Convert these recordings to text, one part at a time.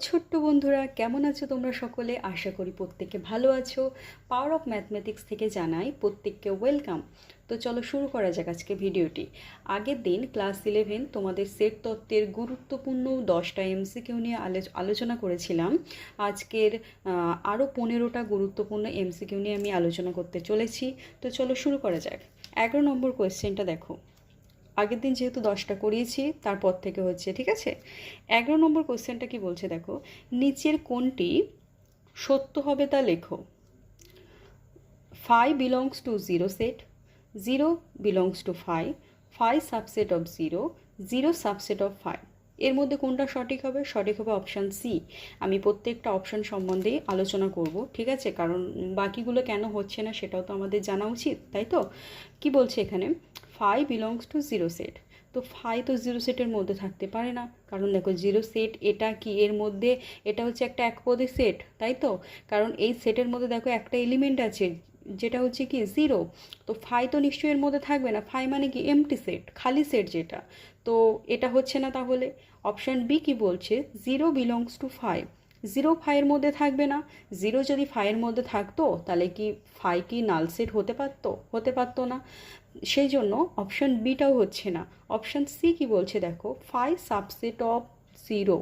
ছোট্ট বন্ধুরা, কেমন আছো তোমরা সকলে? আশা করি প্রত্যেকে ভালো আছো। পাওয়ার অফ ম্যাথমেটিক্স থেকে জানাই প্রত্যেককে ওয়েলকাম। তো চলো শুরু করা যাক আজকে ভিডিওটি। আগের দিন ক্লাস 11 তোমাদের সেট তত্ত্বের গুরুত্বপূর্ণ 10টা এমসিকিউ নিয়ে আলোচনা করেছিলাম। আজকের আরও 15টা গুরুত্বপূর্ণ এমসিকিউ নিয়ে আমি আলোচনা করতে চলেছি। তো চলো শুরু করা যাক। 11 নম্বর কোয়েশ্চেনটা দেখো। আগের দিন যেহেতু 10টা করিয়েছি তারপর থেকে হচ্ছে, ঠিক আছে। 11 নম্বর কোশ্চেনটা কি বলছে দেখো, নিচের কোনটি সত্য হবে তা লেখো। 5 belongs to 0 set, 0 belongs to 5, 5 subset of 0, 0 subset of 5। এর মধ্যে কোনটা সঠিক হবে? সঠিক হবে অপশান সি। আমি প্রত্যেকটা অপশান সম্বন্ধেই আলোচনা করব, ঠিক আছে, কারণ বাকিগুলো কেন হচ্ছে না সেটাও তো আমাদের জানা উচিত, তাই তো। কি বলছে এখানে? 5 belongs to 0 set। তো 5 তো 0 সেটের মধ্যে থাকতে পারে না, কারণ দেখো 0 সেট এটা কি, এর মধ্যে এটা হচ্ছে একটা একপদী সেট, তাই তো। কারণ এই সেটের মধ্যে দেখো একটা এলিমেন্ট আছে যেটা হচ্ছে কি 0। তো 5 তো নিশ্চয়ই এর মধ্যে থাকবে না। 5 মানে কি এমটি সেট, খালি সেট যেটা। তো এটা হচ্ছে না। তাহলে অপশান বি কি বলছে? 0 belongs to 5। 0 5-এর মধ্যে থাকবে না। 0 যদি 5-এর মধ্যে থাকতো তাহলে কি 5 কি নাল সেট হতে পারতো? হতে পারতো না। সেই জন্য অপশান বিটাও হচ্ছে না। অপশান সি কি বলছে দেখো, 5 সাবসেট অফ 0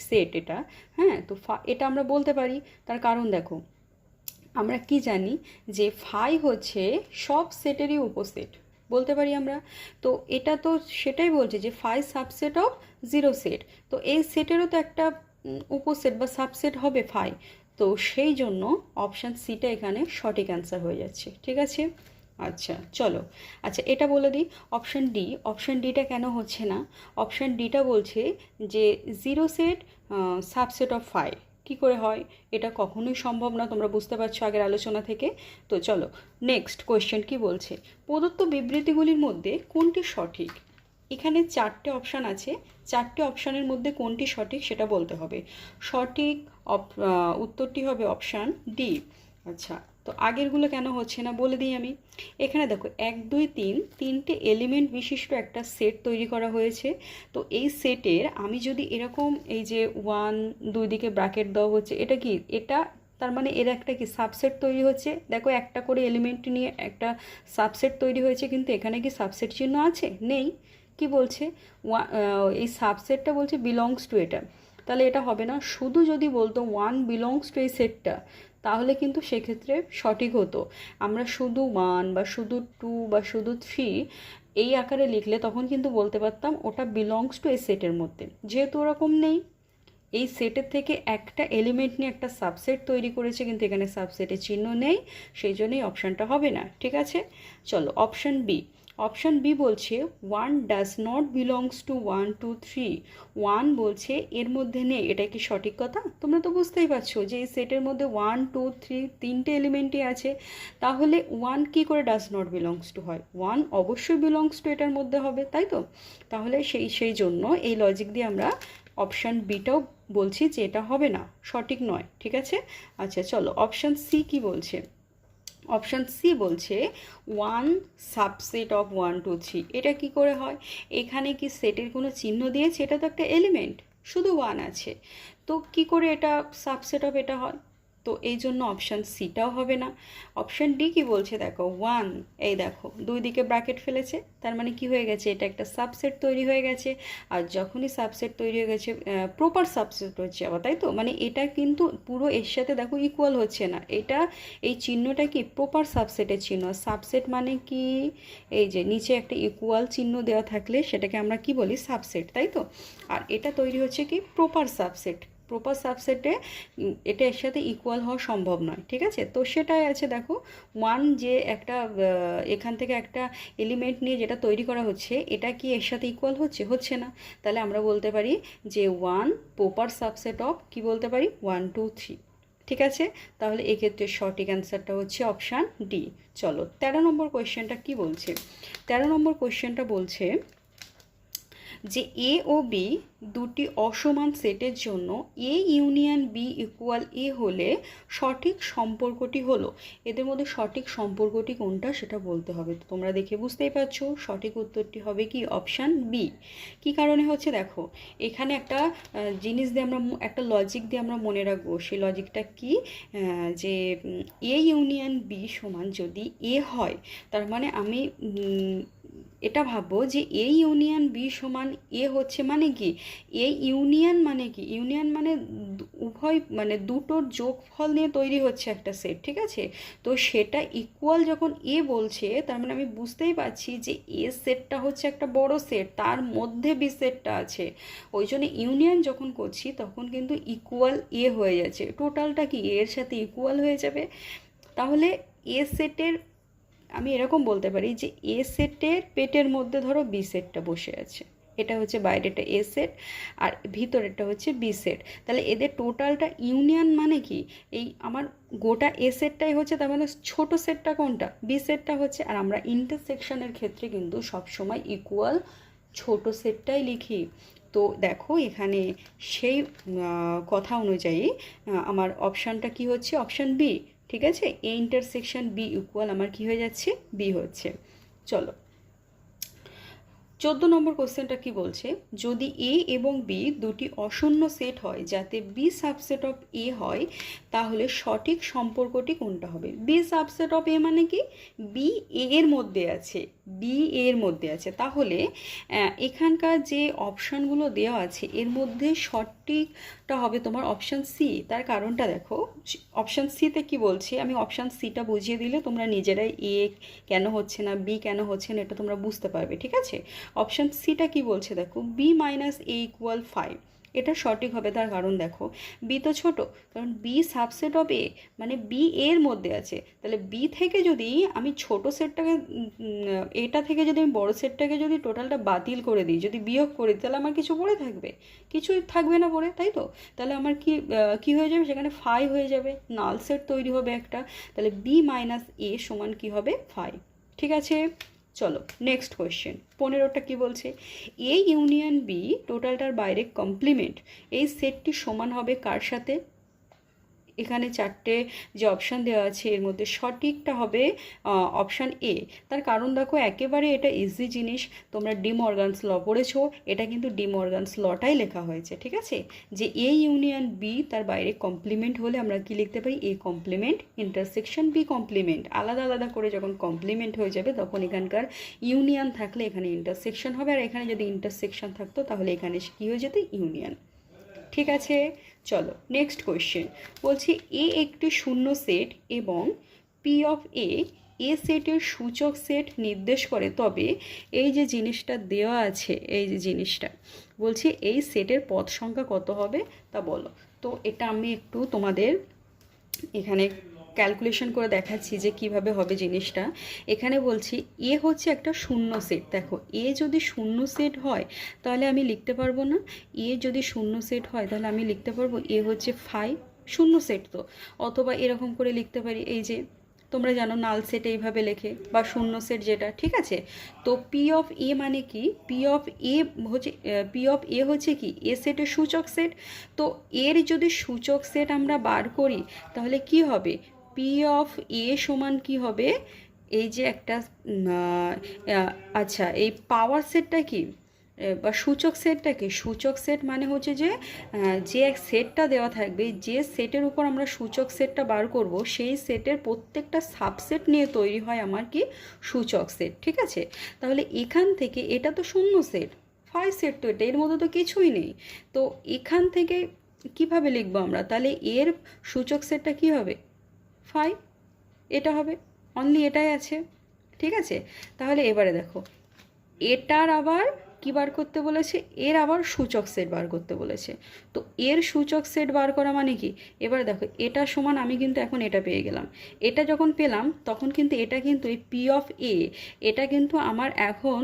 সেট এটা। হ্যাঁ, তো এটা আমরা বলতে পারি। তার কারণ দেখো, আমরা কি জানি যে 5 হচ্ছে সব সেটেরই উপসেট, বলতে পারি আমরা। তো এটা তো সেটাই বলছে যে 5 সাবসেট অফ 0 সেট। তো এই সেটেরও তো একটা উপসেট বা সাবসেট হবে 5। তো সেই জন্য অপশান সিটা এখানে সঠিক অ্যান্সার হয়ে যাচ্ছে, ঠিক আছে। আচ্ছা চলো, আচ্ছা এটা বলে দিই। অপশান ডি, অপশান ডিটা কেন হচ্ছে না? অপশান ডিটা বলছে যে 0 সেট সাবসেট অফ 5। কী করে হয়? এটা কখনোই সম্ভব না, তোমরা বুঝতে পারছো আগের আলোচনা থেকে। তো চলো নেক্সট কোয়েশ্চেন কি বলছে, প্রদত্ত বিবৃতিগুলির মধ্যে কোনটি সঠিক? এখানে 4টে অপশান আছে। 4টে অপশানের মধ্যে কোনটি সঠিক সেটা বলতে হবে। সঠিক উত্তরটি হবে অপশান ডি। আচ্ছা, তো আগেরগুলো কেন হচ্ছে না বলে দিই আমি। এখানে দেখো 1 2 3 তিনটে এলিমেন্ট বিশিষ্ট একটা সেট তৈরি করা হয়েছে। তো এই সেটের আমি যদি এরকম এই যে 1 দুই দিকে ব্র্যাকেট দেওয়া হচ্ছে, এটা কি? এটা তার মানে এর একটা কি সাবসেট তৈরি হচ্ছে। দেখো একটা করে এলিমেন্ট নিয়ে একটা সাবসেট তৈরি হয়েছে, কিন্তু এখানে কি সাবসেট চিহ্ন আছে? নেই। কি বলছে? এই সাবসেটটা বলছে বিলংস টু এটা। তাহলে এটা হবে না। শুধু যদি বলতো 1 বিলংস টু এই সেটটা, তাহলে কিন্তু সেক্ষেত্রে সঠিক হতো। আমরা শুধু 1 বা শুধু 2 বা শুধু 3 এই আকারে লিখলে তখন কিন্তু বলতে পারতাম ওটা বিলংস টু এই সেটের মধ্যে। যেহেতু ওরকম নেই, এই সেটের থেকে একটা এলিমেন্ট নিয়ে একটা সাবসেট তৈরি করেছে, কিন্তু এখানে সাবসেটের চিহ্ন নেই, সেই জন্যই অপশানটা হবে না, ঠিক আছে। চলো অপশান বি। অপশান বি বলছে 1 ডাজ নট বিলংস টু 1 2 3। 1 বলছে এর মধ্যে নেই। এটা কি সঠিক কথা? তোমরা তো বুঝতেই পারছো যে এই সেটের মধ্যে 1 2 3 তিনটে এলিমেন্টই আছে। তাহলে 1 কি করে ডাজ নট বিলংস টু হয়? 1 অবশ্যই বিলংস টু এটার মধ্যে হবে, তাই তো। তাহলে সেই জন্য এই লজিক দিয়ে আমরা অপশান বিটাও বলছি যে এটা হবে না, সঠিক নয়, ঠিক আছে। আচ্ছা চলো অপশান সি কি বলছে। অপশান সি বলছে 1 সাবসেট অফ 1 2 3। এটা কি করে হয়? এখানে কি সেটের কোনো চিহ্ন দিয়েছে? এটা তো একটা এলিমেন্ট, শুধু 1 আছে। তো কি করে এটা সাবসেট অফ এটা হয়? তো এই জন্য অপশান সিটাও হবে না। অপশান ডি কি বলছে দেখো, 1 এই দেখো দুই দিকে ব্র্যাকেট ফেলেছে, তার মানে কি হয়ে গেছে? এটা একটা সাবসেট তৈরি হয়ে গেছে। আর যখনই সাবসেট তৈরি হয়ে গেছে, প্রপার সাবসেট হচ্ছে আবার, তাই তো। মানে এটা কিন্তু পুরো এর সাথে দেখো ইকুয়াল হচ্ছে না। এটা এই চিহ্নটা কি প্রপার সাবসেটের চিহ্ন। সাবসেট মানে কি? এই যে নিচে একটা ইকুয়াল চিহ্ন দেওয়া থাকলে সেটাকে আমরা কি বলি? সাবসেট, তাই তো। আর এটা তৈরি হচ্ছে কি প্রপার সাবসেট। প্রপার সাবসেটে এটা এর সাথে ইকুয়াল হওয়া সম্ভব নয়, ঠিক আছে। তো সেটাই আছে দেখো, 1 যে একটা এখান থেকে একটা এলিমেন্ট নিয়ে যেটা তৈরি করা হচ্ছে, এটা কি এর সাথে ইকুয়াল হচ্ছে? হচ্ছে না। তাহলে আমরা বলতে পারি যে 1 প্রপার সাবসেট অফ কি বলতে পারি? 1 2 3, ঠিক আছে। তাহলে এক্ষেত্রে সঠিক অ্যান্সারটা হচ্ছে অপশান ডি। চলো 13 নম্বর কোয়েশ্চেনটা কি বলছে। 13 নম্বর কোয়েশ্চেনটা বলছে যে এ ও বি দুটি অসমান সেটের জন্য এ ইউনিয়ন বি ইকুয়াল এ হলে সঠিক সম্পর্কটি হলো। এদের মধ্যে সঠিক সম্পর্কটি কোনটা সেটা বলতে হবে। তো তোমরা দেখে বুঝতেই পারছো সঠিক উত্তরটি হবে কি অপশান বি। কি কারণে হচ্ছে দেখো, এখানে একটা জিনিস দিয়ে আমরা, একটা লজিক দিয়ে আমরা মনে রাখবো। সেই লজিকটা কি, যে এ ইউনিয়ন বি সমান যদি এ হয়, তার মানে আমি এটা ভাববো যে এ ইউনিয়ন বি সমান এ হচ্ছে মানে কি, এ ইউনিয়ন মানে কি, ইউনিয়ন মানে উভয় মানে দুটোর যোগফল নিয়ে তৈরি হচ্ছে একটা সেট, ঠিক আছে। তো সেটা ইকুয়াল যখন এ বলছে, তার মানে আমি বুঝতেই পারছি যে এ সেটটা হচ্ছে একটা বড় সেট, তার মধ্যে বি সেটটা আছে। ওই জন্য ইউনিয়ন যখন করছি তখন কিন্তু ইকুয়াল এ হয়ে যাচ্ছে, টোটালটা কি এর সাথে ইকুয়াল হয়ে যাবে। তাহলে এ সেটের, আমি এরকম বলতে পারি যে এ সেটের পেটের মধ্যে ধরো বি সেটটা বসে আছে, এটা হচ্ছে বাইরেটা এ সেট আর ভিতরেরটা হচ্ছে বি সেট। তাহলে এদের টোটালটা ইউনিয়ন মানে কি, এই আমার গোটা এ সেটটাই হচ্ছে, তার মানে ছোট সেটটা কোনটা, বি সেটটা হচ্ছে। আর আমরা ইন্টারসেকশনের ক্ষেত্রে কিন্তু সবসময় ইকুয়াল ছোট সেটটাই লিখি। তো দেখো এখানে সেই কথা অনুযায়ী আমার অপশানটা কি হচ্ছে, অপশান বি। ঠিক আছে, এ ইন্টারসেকশন বি ইকুয়াল আমার কি হয়ে যাচ্ছে, বি হচ্ছে। চলো 14 নম্বর কোশ্চেনটা কি বলছে, যদি এ এবং বি দুটি অশূন্য সেট হয় যাতে বি সাবসেট অফ এ হয়, তাহলে সঠিক সম্পর্কটি কোনটা হবে। বি সাবসেট অফ এ মানে কি, বি এ এর মধ্যে আছে, বি এর মধ্যে আছে। তাহলে এখানকার যে অপশানগুলো দেওয়া আছে এর মধ্যে সঠিকটা হবে তোমার অপশান সি। তার কারণটা দেখো, অপশান সিতে কি বলছে, আমি অপশান সিটা বুঝিয়ে দিলে তোমরা নিজেরাই এ কেন হচ্ছে না, বি কেন হচ্ছে না, এটা তোমরা বুঝতে পারবে। ঠিক আছে, অপশান সিটা কি বলছে দেখো, বি মাইনাস এ ইকুয়াল 5, এটা সঠিক হবে। তার কারণ দেখো, বি তো ছোট, কারণ বি সাবসেট অফ এ মানে বি এর মধ্যে আছে। তাহলে বি থেকে যদি আমি ছোট সেটটাকে, এটা থেকে যদি আমি বড় সেটটাকে যদি টোটালটা বাতিল করে দিই, যদি বিয়োগ করে দিই, তাহলে আমার কিছু পড়ে থাকবে, কিছুই থাকবে না পড়ে, তাই তো। তাহলে আমার কি হয়ে যাবে, সেখানে 5 হয়ে যাবে, নাল সেট তৈরি হবে একটা। তাহলে বি মাইনাস এ সমান কি হবে, 5। ঠিক আছে, চলো নেক্সট কোয়েশ্চেন 15টা কি বলছে, এ ইউনিয়ন বি টোটালটার বাইরে কমপ্লিমেন্ট, এই সেটটি সমান হবে কার সাথে। এখানে চারটে যে অপশান দেওয়া আছে এর মধ্যে সঠিকটা হবে অপশান এ। তার কারণ দেখো একেবারে এটা ইজি জিনিস, তোমরা ডি মর্গানস ল পড়েছো, এটা কিন্তু ডি মর্গানস লটাই লেখা হয়েছে। ঠিক আছে, যে এ ইউনিয়ন বি তার বাইরে কমপ্লিমেন্ট হলে আমরা কি লিখতে পারি, A complement intersection B complement. আলাদা আলাদা করে যখন কমপ্লিমেন্ট হয়ে যাবে তখন এখানকার ইউনিয়ন থাকলে এখানে ইন্টারসেকশন হবে, আর এখানে যদি ইন্টারসেকশন থাকতো তাহলে এখানে কী হয়ে যেত, ইউনিয়ন। ঠিক আছে, চলো নেক্সট কোয়েশ্চেন বলছি, এ একটি শূন্য সেট এবং পি অফ এ এ সেটের সূচক সেট নির্দেশ করে, তবে এই যে জিনিসটা দেওয়া আছে, এই যে জিনিসটা বলছি এই সেটের পদ সংখ্যা কত হবে তা বলো। তো এটা আমি একটু তোমাদের এখানে ক্যালকুলেশন করে দেখাচ্ছি যে কিভাবে হবে জিনিসটা। এখানে বলছি এ হচ্ছে একটা শূন্য সেট, দেখো এ যদি শূন্য সেট হয় তাহলে আমি লিখতে পারবো না, এ যদি শূন্য সেট হয় তাহলে আমি লিখতে পারবো এ হচ্ছে 5, শূন্য সেট তো। অথবা এরকম করে লিখতে পারি, এই যে তোমরা জানো নাল সেট এইভাবে লেখে, বা শূন্য সেট যেটা। ঠিক আছে, তো পি অফ এ মানে কি, পি অফ এ হচ্ছে, পি অফ এ হচ্ছে কি এ সেটের সূচক সেট। তো এর যদি সূচক সেট আমরা বার করি তাহলে কি হবে, পি অফ এ সমান কি হবে, এই যে একটা আচ্ছা এই পাওয়ার সেটটা কি, বা সূচক সেটটা কি, সূচক সেট মানে হচ্ছে যে যে এক সেটটা দেওয়া থাকবে, যে সেটের উপর আমরা সূচক সেটটা বার করব সেই সেটের প্রত্যেকটা সাবসেট নিয়ে তৈরি হয় আমার কি, সূচক সেট। ঠিক আছে, তাহলে এখান থেকে এটা তো শূন্য সেট, 5 সেট তো এটা, এর মধ্যে তো কিছুই নেই। তো এখান থেকে কিভাবে লিখবো আমরা, তাহলে এর সূচক সেটটা কি হবে, 5, এটা হবে, অনলি এটাই আছে। ঠিক আছে, তাহলে এবারে দেখো এটার আবার কি বার করতে বলেছে, এর আবার সূচক সেট বার করতে বলেছে। তো এর সূচক সেট বার করা মানে কি, এবার দেখো এটা সমান, আমি কিন্তু এখন এটা পেয়ে গেলাম, এটা যখন পেলাম তখন কিন্তু এটা কিন্তু এই পি অফ এ, এটা কিন্তু আমার এখন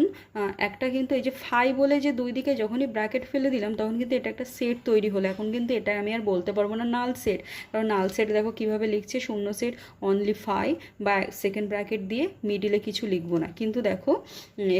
একটা কিন্তু এই যে 5 বলে যে দুই দিকে যখনই ব্র্যাকেট ফেলে দিলাম তখন কিন্তু এটা একটা সেট তৈরি হলো। এখন কিন্তু এটা আমি আর বলতে পারবো না নাল সেট, কারণ নাল সেট দেখো কীভাবে লিখছে, শূন্য সেট অনলি 5 বা সেকেন্ড ব্র্যাকেট দিয়ে মিডিলে কিছু লিখবো না, কিন্তু দেখো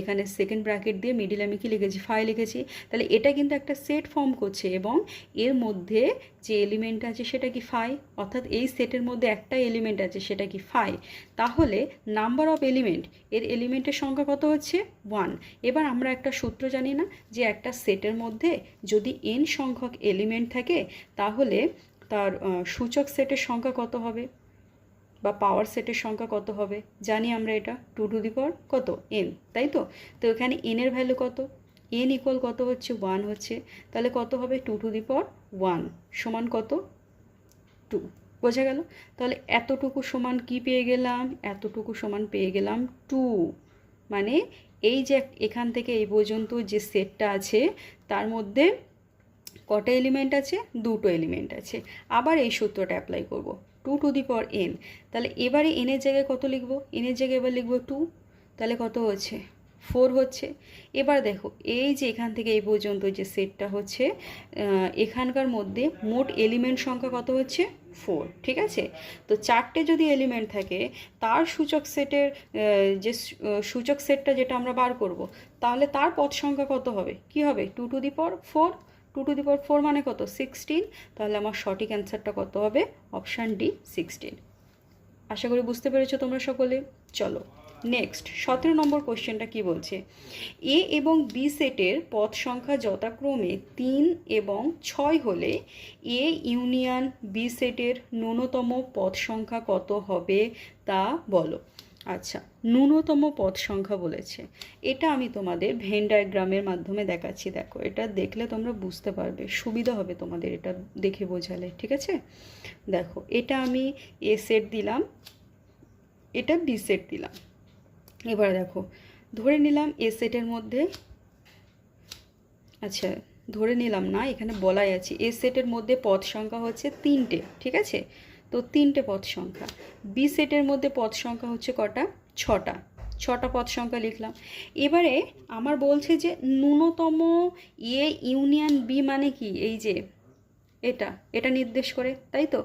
এখানে সেকেন্ড ব্র্যাকেট দিয়ে মিডিলে আমি কি লিখেছি, ফাই লিখেছি, তাহলে এটা কিন্তু একটা সেট ফর্ম করছে এবং এর মধ্যে যে এলিমেন্ট আছে সেটা কি ফাই, অর্থাৎ এই সেটের মধ্যে একটা এলিমেন্ট আছে সেটা কি ফাই। তাহলে নাম্বার অফ এলিমেন্ট, এর এলিমেন্টের সংখ্যা কত হচ্ছে 1। এবার আমরা একটা সূত্র জানি না যে একটা সেটের মধ্যে যদি n সংখ্যক এলিমেন্ট থাকে তাহলে তার সূচক সেটের সংখ্যা কত হবে বা পাওয়ার সেটের সংখ্যা কত হবে, জানি আমরা এটা 2 টু দি পাওয়ার কত n, তাই তো। তো এখানে n এর ভ্যালু কত, n ইকুয়াল কত হচ্ছে 1 হচ্ছে, তাহলে কত হবে 2 টু দি পাওয়ার 1 সমান কত 2, বোঝা গেল। তাহলে এতটুকু সমান কি পেয়ে গেলাম, এতটুকু সমান পেয়ে গেলাম 2, মানে এই যে এখান থেকে এই পর্যন্ত যে সেটটা আছে তার মধ্যে কটা এলিমেন্ট আছে, দুটো এলিমেন্ট আছে। আবার এই সূত্রটা অ্যাপ্লাই করব, 2 টু দি পাওয়ার n, তাহলে এবারে n এর জায়গায় কত লিখব, n এর জায়গায় এবার লিখব 2, তাহলে কত হচ্ছে 4 হচ্ছে। এবার দেখো এই যে এখান থেকে এই পর্যন্ত যে সেটটা হচ্ছে এখানকার মধ্যে মোট এলিমেন্ট সংখ্যা কত হচ্ছে 4, ঠিক আছে। তো 4টে যদি এলিমেন্ট থাকে তার সূচক সেটের যে সূচক সেটটা যেটা আমরা বার করব তাহলে তার পদ সংখ্যা কত হবে, কি হবে 2 to the power 4, 2 to the পাওয়ার 4 মানে কত 16, তাহলে আমার সঠিক অ্যান্সারটা কত হবে অপশান ডি 16। আশা করি বুঝতে পেরেছো তোমরা সকলে। চলো নেক্সট 17 নম্বর কোশ্চেনটা কি বলছে, এ এবং বি সেটের পদ সংখ্যা যথাক্রমে 3 এবং 6 হলে এ ইউনিয়ন বি সেটের ন্যূনতম পদ সংখ্যা কত হবে তা বলো। আচ্ছা, ন্যূনতম পদ সংখ্যা বলেছে, এটা আমি তোমাদের ভেন ডায়াগ্রামের মাধ্যমে দেখাচ্ছি। দেখো এটা দেখলে তোমরা বুঝতে পারবে, সুবিধা হবে তোমাদের এটা দেখে বোঝালে, ঠিক আছে। দেখো এটা আমি এ সেট দিলাম, এটা বি সেট দিলাম। এবার দেখো ধরে নিলাম এ সেটের মধ্যে, আচ্ছা ধরে নিলাম না, এখানে বলাই আছে এ সেটের মধ্যে পদ সংখ্যা হচ্ছে 3টে, ঠিক আছে। তো 3টে পদ সংখ্যা, বি সেটের মধ্যে পদ সংখ্যা হচ্ছে কটা, 6টা পদ সংখ্যা লিখলাম। এবারে আমার বলছে যে ন্যূনতম এ ইউনিয়ন বি মানে কি, এই যে এটা নির্দেশ করে, তাই তো।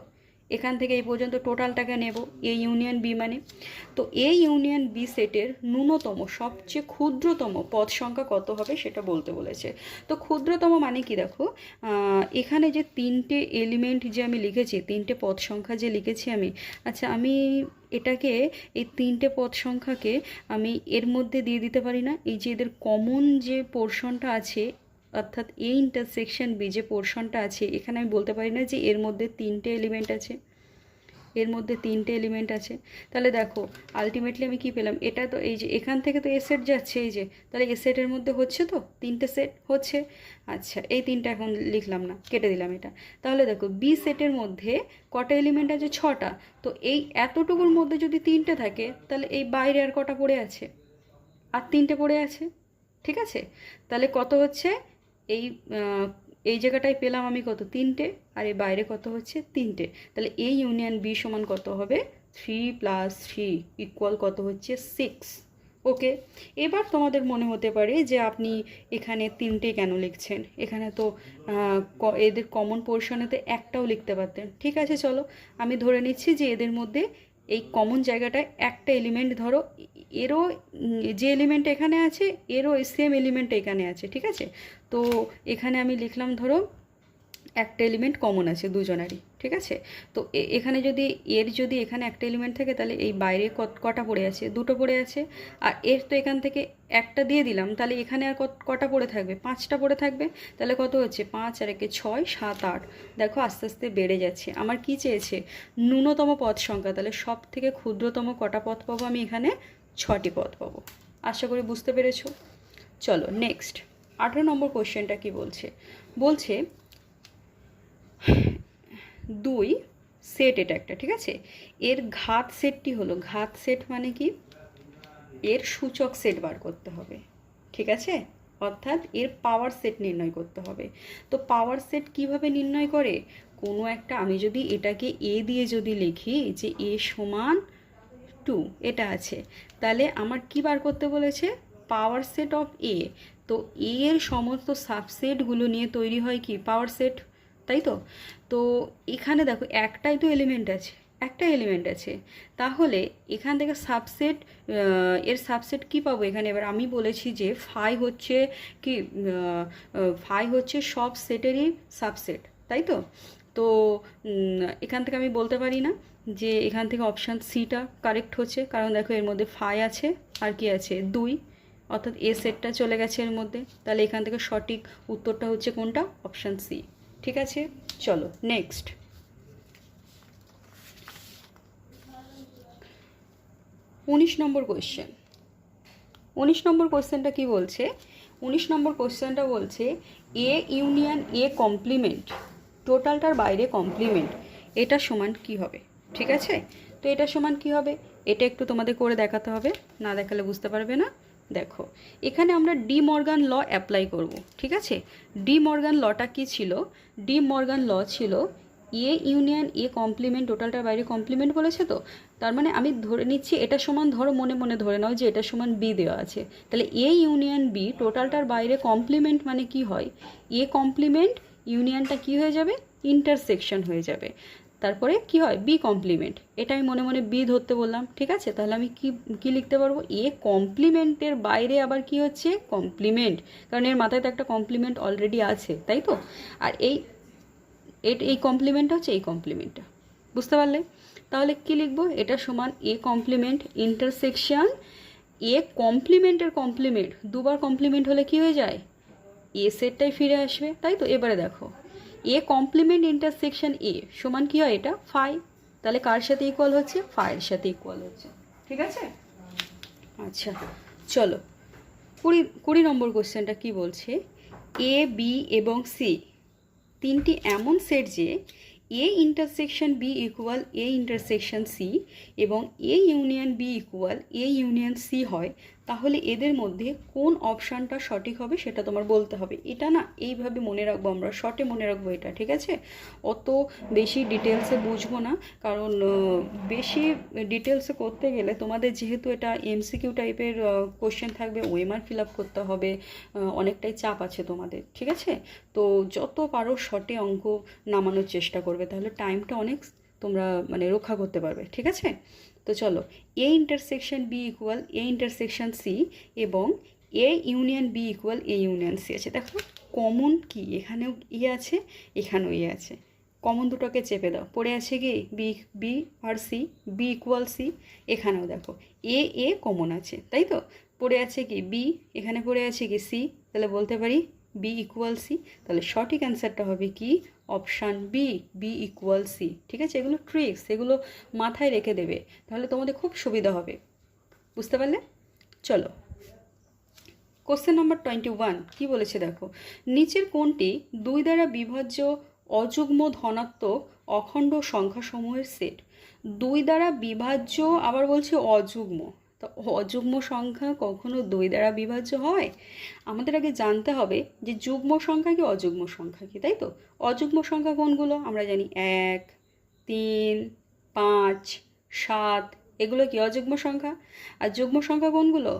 এখান থেকে এই পর্যন্ত টোটালটাকে নেব, এ ইউনিয়ন বি মানে, তো এ ইউনিয়ন বি সেটের ন্যূনতম সবচেয়ে ক্ষুদ্রতম পদ সংখ্যা কত হবে সেটা বলতে বলেছে। তো ক্ষুদ্রতম মানে কি, দেখো এখানে যে 3টে এলিমেন্ট যে আমি লিখেছি, 3টে পদ সংখ্যা যে লিখেছি আমি, আচ্ছা আমি এটাকে এই 3টে পদ সংখ্যাকে আমি এর মধ্যে দিয়ে দিতে পারি না, এই যে এদের কমন যে পোর্শনটা আছে, অর্থাৎ এ ইন্টারসেকশন বি যে পোর্শনটা আছে, এখানে আমি বলতে পারি না যে এর মধ্যে 3টে এলিমেন্ট আছে, এর মধ্যে 3টে এলিমেন্ট আছে। তাহলে দেখো আলটিমেটলি আমি কি পেলাম, এটা তো এই যে এখান থেকে তো এ সেট যাচ্ছে, এই যে তাহলে এ সেটের মধ্যে হচ্ছে তো 3টে সেট হচ্ছে। আচ্ছা এই 3টা এখন লিখলাম না, কেটে দিলাম এটা। তাহলে দেখো বি সেটের মধ্যে কটা এলিমেন্ট আছে, 6টা। তো এই এতটুকুর মধ্যে যদি 3টে থাকে তাহলে এই বাইরে আর কটা পড়ে আছে, আর 3টে পড়ে আছে, ঠিক আছে। তাহলে কত হচ্ছে, এই জায়গাটায় পেলাম আমি কত 3টে, আর এই বাইরে কত হচ্ছে 3টে। তাহলে এ ইউনিয়ন বি সমান কত হবে 3 + 3 ইকুয়াল কত হচ্ছে 6। ওকে, এবার তোমাদের মনে হতে পারে যে আপনি এখানে 3টে কেন লিখছেন, এখানে তো এদের কমন পোর্শনেতে একটাও লিখতে পারতেন। ঠিক আছে চলো আমি ধরে নিচ্ছি যে এদের মধ্যে এই কমন জায়গাটায় একটা এলিমেন্ট, ধরো এরও যে এলিমেন্ট এখানে আছে এরও সেম এলিমেন্ট এখানে আছে, ঠিক আছে। তো এখানে আমি লিখলাম ধরো একটা এলিমেন্ট কমন আছে দুজনারই, ঠিক আছে। তো এখানে যদি এখানে একটা এলিমেন্ট থাকে তাহলে এই বাইরে কটা পড়ে আছে, 2টো পড়ে আছে। আর এর তো এখান থেকে একটা দিয়ে দিলাম, তাহলে এখানে আর কটা পড়ে থাকবে, 5টা পড়ে থাকবে। তাহলে কত হচ্ছে 5 আর 1 6 7 8, দেখো আস্তে আস্তে বেড়ে যাচ্ছে। আমার কি চেয়েছে, ন্যূনতম পদ সংখ্যা, তাহলে সব থেকে ক্ষুদ্রতম কটা পদ পাবো আমি এখানে, 6টি পদ পাবো। আশা করি বুঝতে পেরেছো। চলো নেক্সট 18 নম্বর কোশ্চেনটা কি বলছে, বলছে 2 সেট, এটা একটা, ঠিক আছে। এর ঘাত সেটটি হলো, ঘাত সেট মানে কি, এর সূচক সেট বার করতে হবে, ঠিক আছে, অর্থাৎ এর পাওয়ার সেট নির্ণয় করতে হবে। তো পাওয়ার সেট কিভাবে নির্ণয় করে, কোনো একটা, আমি যদি এটাকে এ দিয়ে যদি লিখি যে এ সমান 2 এটা আছে, তাহলে আমার কি বার করতে বলেছে, পাওয়ার সেট অফ এ। তো এ এর সমস্ত সাবসেটগুলো নিয়ে তৈরি হয় কি পাওয়ার সেট, তাই তো। তো এখানে দেখো একটাই তো এলিমেন্ট আছে, একটা এলিমেন্ট আছে, তাহলে এখান থেকে সাবসেট, এর সাবসেট কি পাবো এখানে? এবার আমি বলেছি যে ফাই হচ্ছে কি, ফাই হচ্ছে সব সেটেরই সাবসেট, তাই তো? তো এখান থেকে আমি বলতে পারি না যে এখান থেকে অপশান সিটা কারেক্ট হচ্ছে, কারণ দেখো এর মধ্যে ফাই আছে আর কি আছে 2, অর্থাৎ এ সেটটা চলে গেছে এর মধ্যে। তাহলে এখান থেকে সঠিক উত্তরটা হচ্ছে কোনটা? Option C. ঠিক আছে, চলো নেক্সট। 19 নম্বর কোয়েশ্চেন। 19 নম্বর কোয়েশ্চেনটা কি বলছে? 19 নম্বর কোয়েশ্চেনটা বলছে এ ইউনিয়ন এ কমপ্লিমেন্ট, টোটালটার বাইরে কমপ্লিমেন্ট, এটা সমান কি হবে? ঠিক আছে, তো এটা সমান কি হবে? এটা একটু তোমাদের করে দেখাতে হবে, না দেখালে বুঝতে পারবে না। দেখো এখানে আমরা ডি মর্গান ল অ্যাপ্লাই করব। ঠিক আছে, ডি মর্গান লটা কি ছিল? ডি মর্গান ল ছিল এ ইউনিয়ন এ কমপ্লিমেন্ট, টোটালটার বাইরে কমপ্লিমেন্ট বলেছে, তো তার মানে আমি ধরে নিচ্ছি এটা সমান, ধরো মনে মনে ধরে নাও যে এটা সমান বি দেওয়া আছে, তাহলে এ ইউনিয়ন বি টোটালটার বাইরে কমপ্লিমেন্ট মানে কি হয়? এ কমপ্লিমেন্ট ইউনিয়নটা কি হয়ে যাবে? ইন্টারসেকশন হয়ে যাবে, তারপরে কি হয়? B complement. এটা আমি মনে মনে বি ধরতে বললাম। ঠিক আছে, তাহলে আমি কি কি লিখতে পারবো? এ কমপ্লিমেন্টের বাইরে আবার কি হচ্ছে? কমপ্লিমেন্ট, কারণ এর মাথায় তো একটা কমপ্লিমেন্ট অলরেডি আছে, তাই তো? আর এই কমপ্লিমেন্টটা হচ্ছে এই কমপ্লিমেন্টটা, বুঝতে পারলে? তাহলে কি লিখবো? এটা সমান এ কমপ্লিমেন্ট ইন্টারসেকশন এ কমপ্লিমেন্টের কমপ্লিমেন্ট, দুবার কমপ্লিমেন্ট হলে কি হয়ে যায়? এ সেটটাই ফিরে আসবে, তাই তো? এবারে দেখো এ কমপ্লিমেন্ট ইন্টারসেকশন এ সমান কি হয়? এটা ফাই, তাহলে কার সাথে ইকুয়াল হচ্ছে? ফাইয়ের সাথে ইকুয়াল হচ্ছে। ঠিক আছে, আচ্ছা চলো 20 নম্বর কোশ্চেনটা কি বলছে? এ বি এবং সি তিনটি এমন সেট যে A intersection B equal A intersection C এবং A union B equal A union C হয়, তাহলে এদের মধ্যে কোন অপশানটা সঠিক হবে সেটা তোমার বলতে হবে। এটা না এইভাবে মনে রাখবো, আমরা শর্টে মনে রাখবো এটা। ঠিক আছে, অত বেশি ডিটেলসে বুঝবো না, কারণ বেশি ডিটেলসে করতে গেলে তোমাদের যেহেতু এটা এমসিকিউ টাইপের কোশ্চেন থাকবে, ওএমআর ফিল আপ করতে হবে, অনেকটাই চাপ আছে তোমাদের। ঠিক আছে, তো যত পারো শর্টে অঙ্ক নামানোর চেষ্টা করবে, তাহলে টাইমটা অনেক তোমরা মানে রক্ষা করতে পারবে। ঠিক আছে, তো চলো A intersection B equal A intersection C এবং A union B equal A union C আছে। দেখো কমন কি, এখানেও ই আছে এখানেও ই আছে, কমন দুটোকে চেপে দাও, পড়ে আছে কি বি বি আর সি, বি ইকুয়াল সি, এখানেও দেখো এ এ কমন আছে, তাই তো? পড়ে আছে কি বি, এখানে পড়ে আছে কি সি, তাহলে বলতে পারি বি ইকুয়াল সি। তাহলে সঠিক অ্যান্সারটা হবে কি? Option B, B equal C. ঠিক আছে, এগুলো ট্রিক্স, এগুলো মাথায় রেখে দেবে, তাহলে তোমাদের খুব সুবিধা হবে। বুঝতে পারলে? চলো কোশ্চেন নাম্বার 21 কি বলেছে দেখো, নিচের কোনটি 2 দ্বারা বিভাজ্য অযুগ্ম ধনাত্মক অখণ্ড সংখ্যাসমূহের সেট? 2 দ্বারা বিভাজ্য, আবার বলছে অযুগ্ম, তো অযুগ্ম সংখ্যা কখনো 2 দ্বারা বিভাজ্য হয়? আমাদের আগে জানতে হবে যে যুগ্ম সংখ্যা কি অযুগ্ম সংখ্যা কি, তাই তো? অযুগ্ম সংখ্যা কোনগুলো? আমরা জানি 1, 3, 5, 7, এগুলো কি অযুগ্ম সংখ্যা। আর যুগ্ম সংখ্যা কোনগুলো?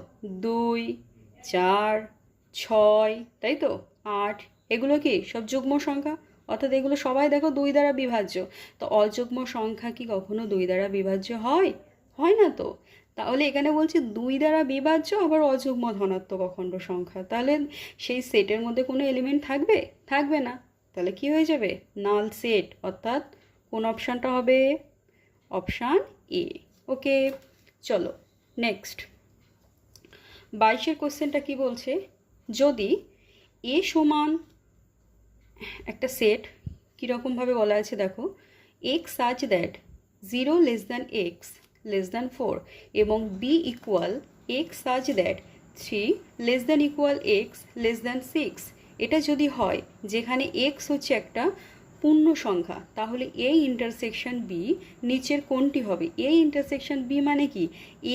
2, 4, 6, তাই তো 8, এগুলো কি সব যুগ্ম সংখ্যা, অর্থাৎ এগুলো সবাই দেখো 2 দ্বারা বিভাজ্য। তো অযুগ্ম সংখ্যা কি কখনো 2 দ্বারা বিভাজ্য হয়? হয় না তো। তাহলে এখানে বলছি 2 দ্বারা বিভাজ্য আবার অযুগ্ম ধনাত্মক অখণ্ড সংখ্যা, তাহলে সেই সেটের মধ্যে কোনো এলিমেন্ট থাকবে? থাকবে না, তাহলে কি হয়ে যাবে? নাল সেট, অর্থাৎ কোন অপশানটা হবে? Option A. ওকে, চলো নেক্সট 22-এর কোশ্চেনটা কি বলছে, যদি এ সমান একটা সেট, কীরকমভাবে বলা আছে দেখো, x such that 0 less than x less than 4 এবং B equal x such that 3 less than equal x less than 6, এটা যদি হয় যেখানে এক্স হচ্ছে একটা পূর্ণ সংখ্যা, তাহলে এ ইন্টারসেকশন বি নিচের কোনটি হবে? এ ইন্টারসেকশন বি মানে কি?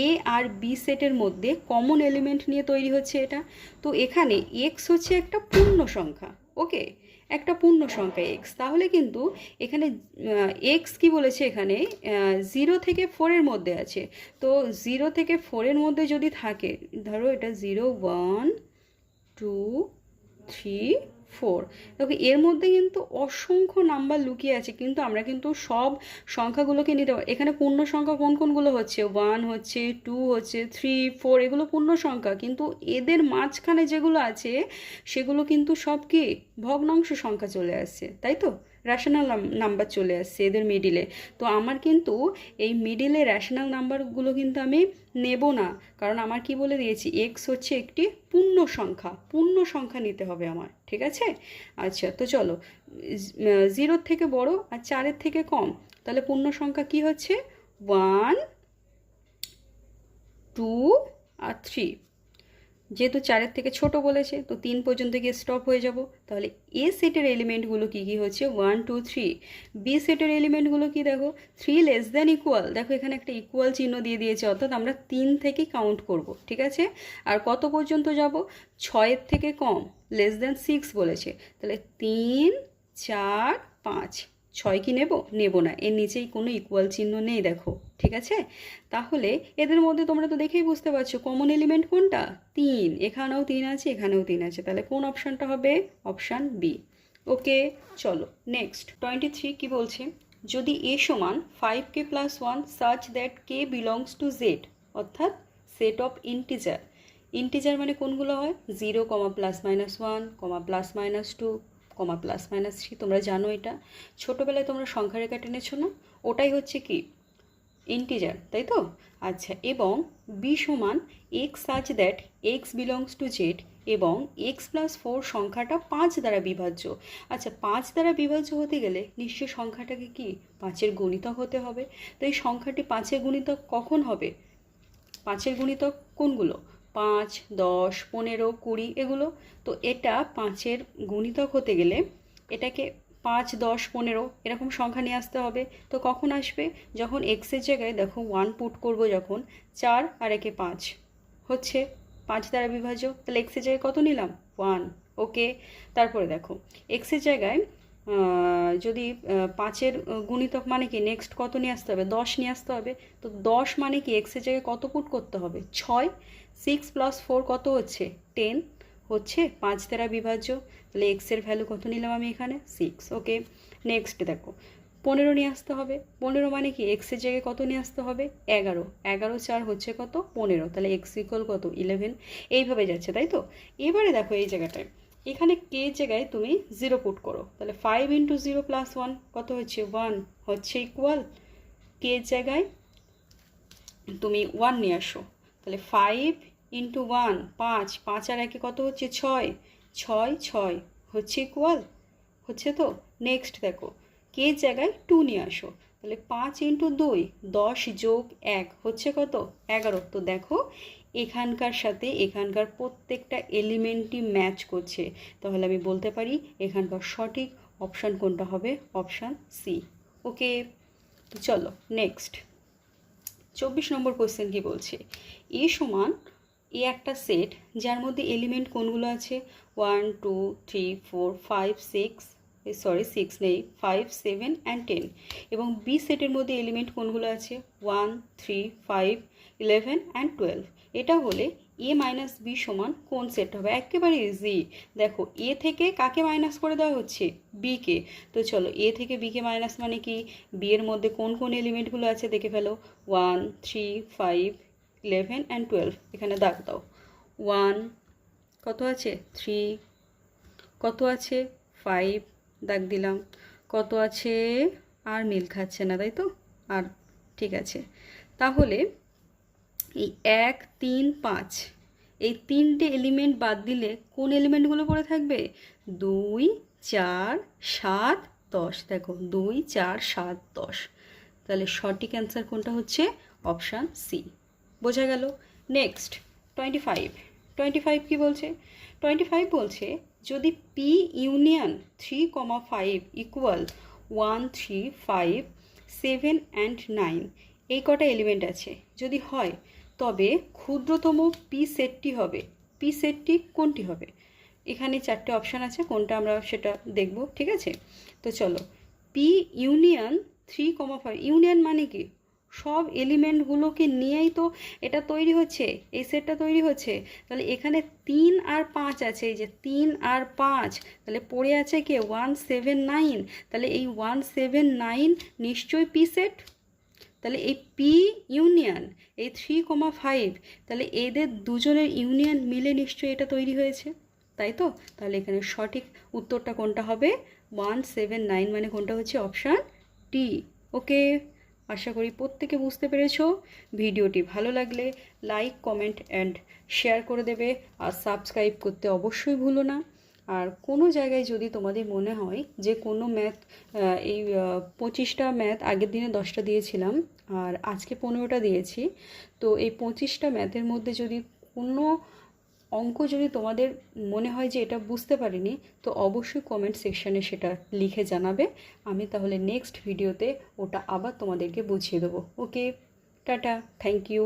এ আর বি সেটের মধ্যে কমন এলিমেন্ট নিয়ে তৈরি হচ্ছে এটা। তো এখানে এক্স হচ্ছে একটা পূর্ণ সংখ্যা, ওকে, একটা পূর্ণ সংখ্যা এক্স, তাহলে কিন্তু এখানে এক্স কি বলেছে, এখানে 0 থেকে 4-এর মধ্যে আছে। তো 0 থেকে 4-এর মধ্যে যদি থাকে, ধরো এটা 0, 1, 2, 3, 4। দেখো এর মধ্যে কিন্তু অসংখ্য নাম্বার লুকিয়ে আছে, কিন্তু আমরা কিন্তু সব সংখ্যাগুলোকে নিতে পারি। এখানে পূর্ণ সংখ্যা কোন কোনগুলো হচ্ছে, 1 হচ্ছে, 2 হচ্ছে, 3, 4, এগুলো পূর্ণ সংখ্যা, কিন্তু এদের মাঝখানে যেগুলো আছে সেগুলো কিন্তু সব কি ভগ্নাংশ সংখ্যা চলে আসছে, তাই তো, রেশনাল নাম্বার চলে আসছে এদের মিডিলে। তো আমার কিন্তু এই মিডিলে রেশনাল নাম্বারগুলো কিন্তু আমি নেব না, কারণ আমার কি বলে দিয়েছি, এক্স হচ্ছে একটি পূর্ণ সংখ্যা নিতে হবে আমার, ঠিক আছে। আচ্ছা, তো চলো, 0 থেকে বড় আর 4 থেকে কম, তাহলে পূর্ণ সংখ্যা কি হচ্ছে, 1, 2 আর 3। যেহেতু 4 থেকে ছোট বলেছে, তো 3 পর্যন্ত গিয়ে স্টপ হয়ে যাব। তাহলে এ সেটের এলিমেন্টগুলো কি কি হচ্ছে, 1, 2, 3। বি সেটের এলিমেন্টগুলো কি দেখো, 3 লেস দ্যান ইকুয়াল, দেখো এখানে একটা ইকুয়াল চিহ্ন দিয়ে দিয়েছে, অর্থাৎ আমরা 3 থেকে কাউন্ট করব, ঠিক আছে। আর কত পর্যন্ত যাব, 6 থেকে কম, লেস দ্যান 6 বলেছে, তাহলে 3, 4, 5। 6 কি নেব না, এর নিচেই কোনো ইকুয়াল চিহ্ন নেই দেখো, ঠিক আছে। তাহলে এদের মধ্যে তোমরা তো দেখেই বুঝতে পারছো কমন এলিমেন্ট কোনটা, 3। এখানেও 3 আছে, এখানেও 3 আছে, তাহলে কোন অপশানটা হবে, অপশান বি। ওকে, চলো নেক্সট 23 কি বলছে, যদি এ সমান 5k + 1 such that K belongs to Z, অর্থাৎ সেট অফ ইন্টিজার মানে কোনগুলো হয়, 0, ±1, ±2, ±3। তোমরা জানো এটা, ছোটোবেলায় তোমরা সংখ্যা রেখা টেনেছো না, ওটাই হচ্ছে কি ইন্টিজার, তাই তো। আচ্ছা, এবং বি সমান x such that x belongs to Z, এবং এক্স + 4 সংখ্যাটা 5 দ্বারা বিভাজ্য। আচ্ছা, 5 দ্বারা বিভাজ্য হতে গেলে নিশ্চয়ই সংখ্যাটাকে কি 5-এর গুণিতক হতে হবে। তো এই সংখ্যাটি 5-এর গুণিতক কখন হবে, 5-এর গুণিতক কোনগুলো, 5, 10, 15, 20 এগুলো। তো এটা 5-এর গুণিতক হতে গেলে এটাকে 5, 10, 15 এরকম সংখ্যা নিয়ে আসতে হবে। তো কখন আসবে, যখন এক্সের জায়গায় দেখো 1 পুট করবো, যখন 4 আর 1 5 হচ্ছে 5 দ্বারা বিভাজ্য, তাহলে এক্সের জায়গায় কত নিলাম, 1। ওকে, তারপরে দেখো এক্সের জায়গায় যদি 5-এর গুণিতক মানে কি, নেক্সট কত নিয়ে আসতে হবে, 10 নিয়ে আসতে হবে। তো 10 মানে কি, এক্সের জায়গায় কত পুট করতে হবে, 6। 6 + 4 কত হচ্ছে, 10 হচ্ছে 5 দ্বারা বিভাজ্য, তাহলে এক্সের ভ্যালু কত নিলাম আমি এখানে, 6। ওকে, নেক্সট দেখো 15 নিয়ে আসতে হবে। 15 মানে কি, এক্সের জায়গায় কত নিয়ে আসতে হবে, 11। 11 4 হচ্ছে কত, 15, তাহলে এক্স ইকুয়াল কত, 11। এইভাবে যাচ্ছে, তাই তো। এবারে দেখো এই জায়গাটায়, এখানে কে জায়গায় তুমি 0 পুট করো, তাহলে 5 × 0 + 1 কত হচ্ছে, 1 হচ্ছে ইকুয়াল, কে জায়গায় তুমি 1 নিয়ে আসো, তাহলে 5 × 1 5, 5 আর 1 কত হচ্ছে, 6, 6, 6 হচ্ছে ইকুয়াল, হচ্ছে তো। নেক্সট দেখো কে জায়গায় 2 নিয়ে আসো, তাহলে 5 × 2 10 + 1 হচ্ছে কত, 11। তো দেখো এখানকার সাথে এখানকার প্রত্যেকটা এলিমেন্টই ম্যাচ করছে, তাহলে আমি বলতে পারি এখানকার সঠিক অপশান কোনটা হবে, অপশান সি। ওকে, তো চলো নেক্সট 24 নম্বর কোশ্চেন কি বলছে, এ সমান এ একটা সেট যার মধ্যে এলিমেন্ট কোনগুলো আছে, 1, 2, 3, 4, 5, 6, সরি 6 নেই, 5, 7 অ্যান্ড 10, এবং বি সেটের মধ্যে এলিমেন্ট কোনগুলো আছে, 1, 3, 5, 11 অ্যান্ড 12। এটা হলে এ মাইনাস বি সমান কোন সেট হবে, একেবারে ইজি। দেখো এ থেকে কাকে মাইনাস করে দেওয়া হচ্ছে, বিকে। তো চলো এ থেকে বিকে মাইনাস মানে কি, বি এর মধ্যে কোন কোন এলিমেন্টগুলো আছে দেখে ফেলো, 1, 3, 5, 11 অ্যান্ড 12। এখানে দাগ দাও, 1 কত আছে, 3 কত আছে, 5 দাগ দিলাম, কত আছে, আর মিল খাচ্ছে না, তাই তো, আর ঠিক আছে। তাহলে এই 1, 3, 5 এই 3টে এলিমেন্ট বাদ দিলে কোন এলিমেন্টগুলো পড়ে থাকবে, 2, 4, 7, 10। দেখো 2, 4, 7, 10, তাহলে সঠিক অ্যান্সার কোনটা হচ্ছে, অপশান সি। বোঝা গেল। নেক্সট 25 কি বলছে, 25 বলছে যদি পি ইউনিয়ন 3, 5 ইকুয়াল 1, 3, 5, 7 অ্যান্ড 9 এই কটা এলিমেন্ট আছে যদি হয়, তবে ক্ষুদ্রতম পি সেটটি হবে, পি সেটটি কোনটি হবে। এখানে 4টে অপশান আছে, কোনটা আমরা সেটা দেখব, ঠিক আছে। তো চলো পি ইউনিয়ন 3, 5 ইউনিয়ন মানে কি, সব এলিমেন্টগুলোকে নিয়েই তো এটা তৈরি হচ্ছে, এই সেটটা তৈরি হচ্ছে। তাহলে এখানে 3 আর 5 আছে, এই যে 3 আর 5, তাহলে পড়ে আছে কে 179। তাহলে এই 179 নিশ্চয়ই পি সেট। তাহলে এই পি ইউনিয়ন এই 3,5, তাহলে এদের দুজনের ইউনিয়ন মিলে নিশ্চয়ই এটা তৈরি হয়েছে, তাই তো? তাহলে এখানে সঠিক উত্তরটা কোনটা হবে? 179 মানে কোনটা হচ্ছে? Option D. ওকে, আশা করি প্রত্যেকে বুঝতে পেরেছো। ভিডিওটি ভালো লাগলে লাইক, কমেন্ট অ্যান্ড শেয়ার করে দেবে, আর সাবস্ক্রাইব করতে অবশ্যই ভুলো না। আর কোনো জায়গায় যদি তোমাদের মনে হয় যে কোনো ম্যাথ, এই 25টা ম্যাথ, আগের দিনে 10টা দিয়েছিলাম আর আজকে 15টা দিয়েছি, তো এই 25টা ম্যাথের মধ্যে যদি কোনো অঙ্ক যদি তোমাদের মনে হয় যে এটা বুঝতে পারিনি, তো অবশ্যই কমেন্ট সেকশানে সেটা লিখে জানাবে। আমি তাহলে নেক্সট ভিডিওতে ওটা আবার তোমাদেরকে বুঝিয়ে দেবো। ওকে, টাটা, থ্যাংক ইউ।